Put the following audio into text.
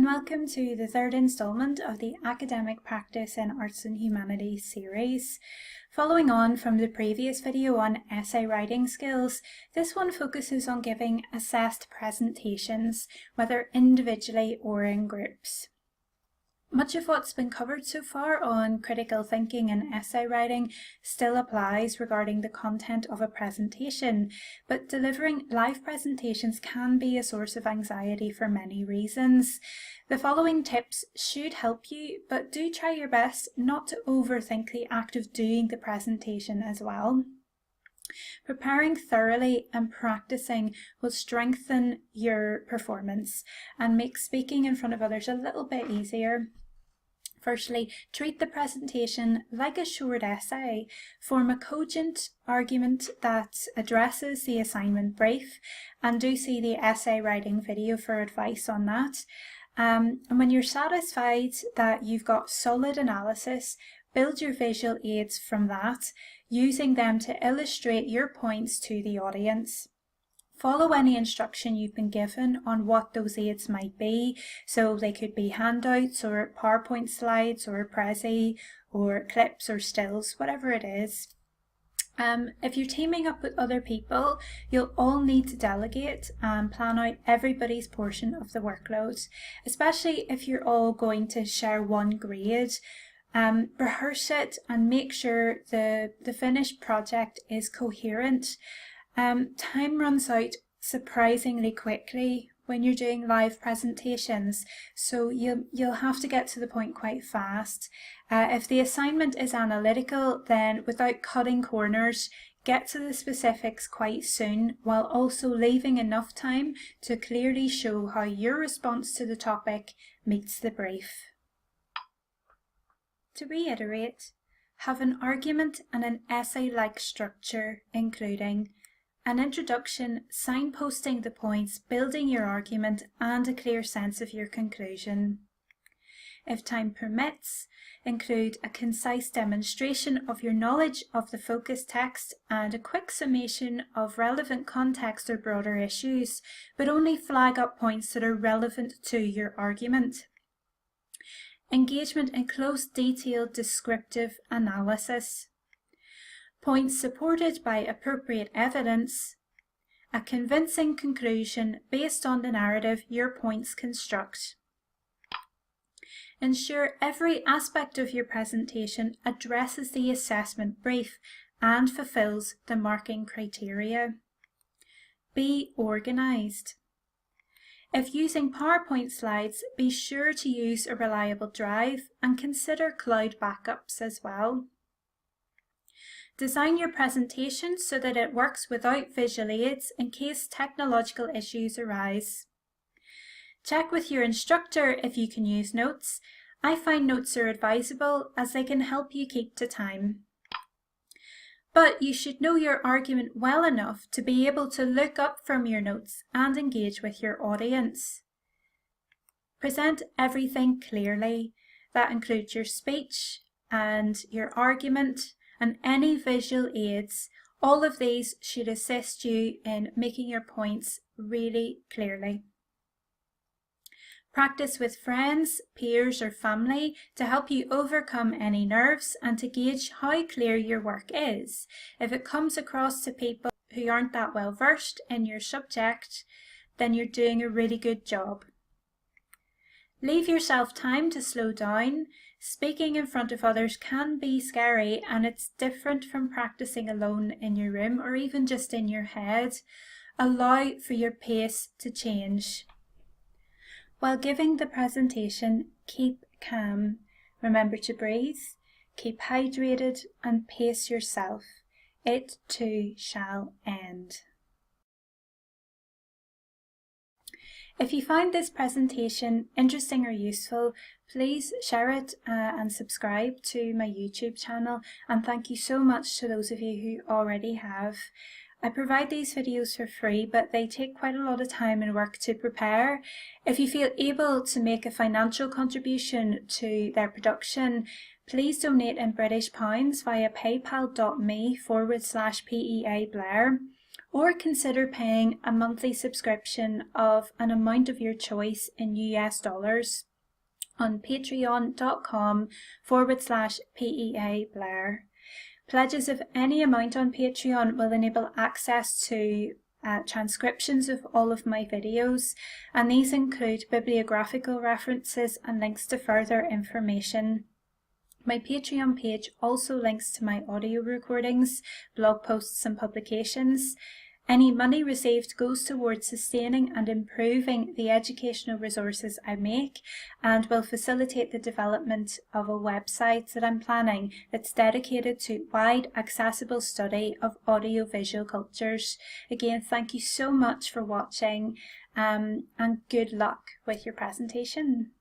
and welcome to the third instalment of the Academic Practice in Arts and Humanities series. Following on from the previous video on essay writing skills, this one focuses on giving assessed presentations, whether individually or in groups. Much of what's been covered so far on critical thinking and essay writing still applies regarding the content of a presentation, but delivering live presentations can be a source of anxiety for many reasons. The following tips should help you, but do try your best not to overthink the act of doing the presentation as well. Preparing thoroughly and practicing will strengthen your performance and make speaking in front of others a little bit easier. Firstly, treat the presentation like a short essay. Form a cogent argument that addresses the assignment brief, and do see the essay writing video for advice on that. And when you're satisfied that you've got solid analysis, build your visual aids from that, using them to illustrate your points to the audience. Follow any instruction you've been given on what those aids might be. So they could be handouts or PowerPoint slides or Prezi or clips or stills, whatever it is. If you're teaming up with other people, you'll all need to delegate and plan out everybody's portion of the workload, especially if you're all going to share one grade. Rehearse it and make sure the finished project is coherent. Time runs out surprisingly quickly when you're doing live presentations, so you'll have to get to the point quite fast. If the assignment is analytical, then without cutting corners, get to the specifics quite soon, while also leaving enough time to clearly show how your response to the topic meets the brief. To reiterate, have an argument and an essay-like structure, including an introduction, signposting the points, building your argument, and a clear sense of your conclusion. If time permits, include a concise demonstration of your knowledge of the focus text and a quick summation of relevant context or broader issues, but only flag up points that are relevant to your argument. Engagement in close, detailed, descriptive analysis. Points supported by appropriate evidence. A convincing conclusion based on the narrative your points construct. Ensure every aspect of your presentation addresses the assessment brief and fulfills the marking criteria. Be organised. If using PowerPoint slides, be sure to use a reliable drive and consider cloud backups as well. Design your presentation so that it works without visual aids in case technological issues arise. Check with your instructor if you can use notes. I find notes are advisable as they can help you keep to time. But you should know your argument well enough to be able to look up from your notes and engage with your audience. Present everything clearly. That includes your speech and your argument and any visual aids. All of these should assist you in making your points really clearly. Practice with friends, peers or family to help you overcome any nerves and to gauge how clear your work is. If it comes across to people who aren't that well versed in your subject, then you're doing a really good job. Leave yourself time to slow down. Speaking in front of others can be scary, and it's different from practicing alone in your room or even just in your head. Allow for your pace to change. While giving the presentation, keep calm. Remember to breathe, keep hydrated, and pace yourself. It too shall end. If you find this presentation interesting or useful, please share it and subscribe to my YouTube channel, and thank you so much to those of you who already have. I provide these videos for free, but they take quite a lot of time and work to prepare. If you feel able to make a financial contribution to their production, Please donate in British pounds via paypal.me/PEA Blair, or consider paying a monthly subscription of an amount of your choice in US dollars on patreon.com/PEA Blair. Pledges of any amount on Patreon will enable access to transcriptions of all of my videos, and these include bibliographical references and links to further information. My Patreon page also links to my audio recordings, blog posts and publications. Any money received goes towards sustaining and improving the educational resources I make, and will facilitate the development of a website that I'm planning that's dedicated to wide accessible study of audiovisual cultures. Again, thank you so much for watching, and good luck with your presentation.